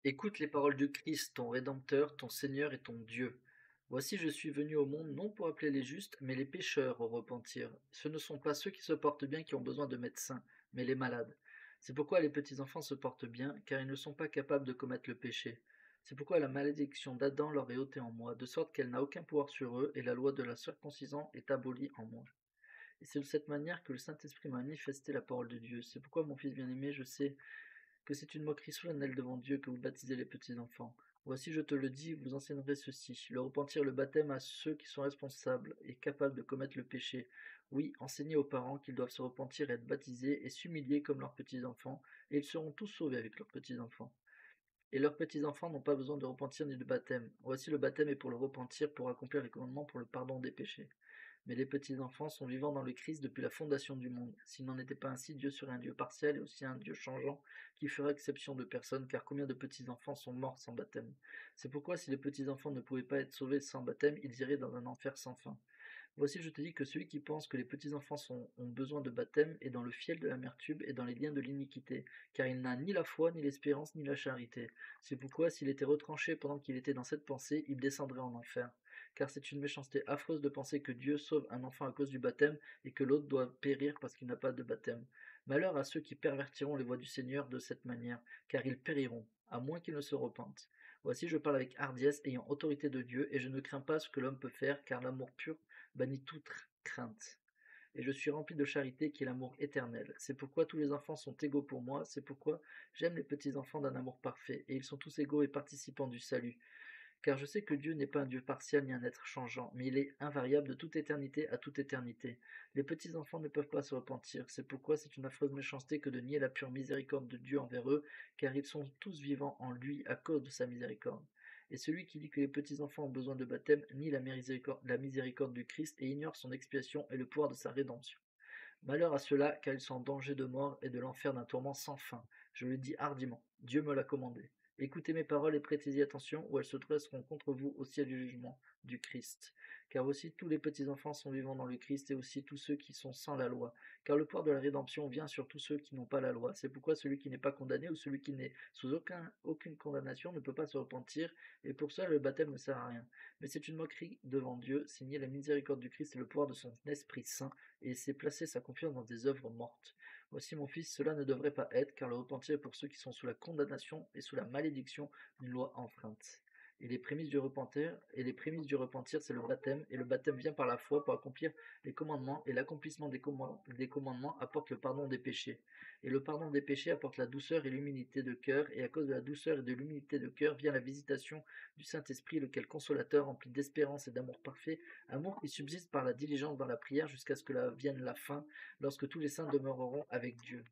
Écoute les paroles du Christ, ton Rédempteur, ton Seigneur et ton Dieu. Voici, je suis venu au monde non pour appeler les justes, mais les pécheurs au repentir. Ce ne sont pas ceux qui se portent bien qui ont besoin de médecins, mais les malades. C'est pourquoi les petits-enfants se portent bien, car ils ne sont pas capables de commettre le péché. C'est pourquoi la malédiction d'Adam leur est ôtée en moi, de sorte qu'elle n'a aucun pouvoir sur eux, et la loi de la circoncision est abolie en moi. Et c'est de cette manière que le Saint-Esprit m'a manifesté la parole de Dieu. C'est pourquoi, mon fils bien-aimé, je sais que c'est une moquerie solennelle devant Dieu que vous baptisez les petits-enfants. Voici, je te le dis, vous enseignerez ceci, le repentir, le baptême à ceux qui sont responsables et capables de commettre le péché. Oui, enseignez aux parents qu'ils doivent se repentir et être baptisés et s'humilier comme leurs petits-enfants, et ils seront tous sauvés avec leurs petits-enfants. Et leurs petits-enfants n'ont pas besoin de repentir ni de baptême. Voici, le baptême est pour le repentir, pour accomplir les commandements, pour le pardon des péchés. Mais les petits-enfants sont vivants dans le Christ depuis la fondation du monde. S'il n'en était pas ainsi, Dieu serait un Dieu partiel et aussi un Dieu changeant, qui ferait exception de personne, car combien de petits-enfants sont morts sans baptême? C'est pourquoi si les petits-enfants ne pouvaient pas être sauvés sans baptême, ils iraient dans un enfer sans fin. Voici, je te dis que celui qui pense que les petits-enfants ont besoin de baptême est dans le fiel de l'amertume et dans les liens de l'iniquité, car il n'a ni la foi, ni l'espérance, ni la charité. C'est pourquoi, s'il était retranché pendant qu'il était dans cette pensée, il descendrait en enfer. Car c'est une méchanceté affreuse de penser que Dieu sauve un enfant à cause du baptême et que l'autre doit périr parce qu'il n'a pas de baptême. Malheur à ceux qui pervertiront les voies du Seigneur de cette manière, car ils périront, à moins qu'ils ne se repentent. Voici, je parle avec hardiesse, ayant autorité de Dieu, et je ne crains pas ce que l'homme peut faire, car l'amour pur bannit toute crainte. Et je suis rempli de charité qui est l'amour éternel. C'est pourquoi tous les enfants sont égaux pour moi, c'est pourquoi j'aime les petits enfants d'un amour parfait, et ils sont tous égaux et participants du salut. Car je sais que Dieu n'est pas un Dieu partial ni un être changeant, mais il est invariable de toute éternité à toute éternité. Les petits enfants ne peuvent pas se repentir, c'est pourquoi c'est une affreuse méchanceté que de nier la pure miséricorde de Dieu envers eux, car ils sont tous vivants en lui à cause de sa miséricorde. Et celui qui dit que les petits enfants ont besoin de baptême nie la miséricorde du Christ et ignore son expiation et le pouvoir de sa rédemption. Malheur à ceux-là, car ils sont en danger de mort et de l'enfer d'un tourment sans fin. Je le dis hardiment, Dieu me l'a commandé. Écoutez mes paroles et prêtez-y attention, ou elles se dresseront contre vous au ciel du jugement du Christ. Car aussi tous les petits-enfants sont vivants dans le Christ, et aussi tous ceux qui sont sans la loi. Car le pouvoir de la rédemption vient sur tous ceux qui n'ont pas la loi. C'est pourquoi celui qui n'est pas condamné, ou celui qui n'est sous aucune condamnation, ne peut pas se repentir, et pour cela le baptême ne sert à rien. Mais c'est une moquerie devant Dieu, signer la miséricorde du Christ et le pouvoir de son Esprit Saint, et s'est placé sa confiance dans des œuvres mortes. Voici mon fils, cela ne devrait pas être, car le repentir est pour ceux qui sont sous la condamnation et sous la malédiction d'une loi enfreinte. Et les prémices du repentir, c'est le baptême, et le baptême vient par la foi pour accomplir les commandements, et l'accomplissement des commandements apporte le pardon des péchés. Et le pardon des péchés apporte la douceur et l'humilité de cœur, et à cause de la douceur et de l'humilité de cœur vient la visitation du Saint-Esprit, lequel consolateur, rempli d'espérance et d'amour parfait, amour qui subsiste par la diligence dans la prière jusqu'à ce que vienne la fin, lorsque tous les saints demeureront avec Dieu.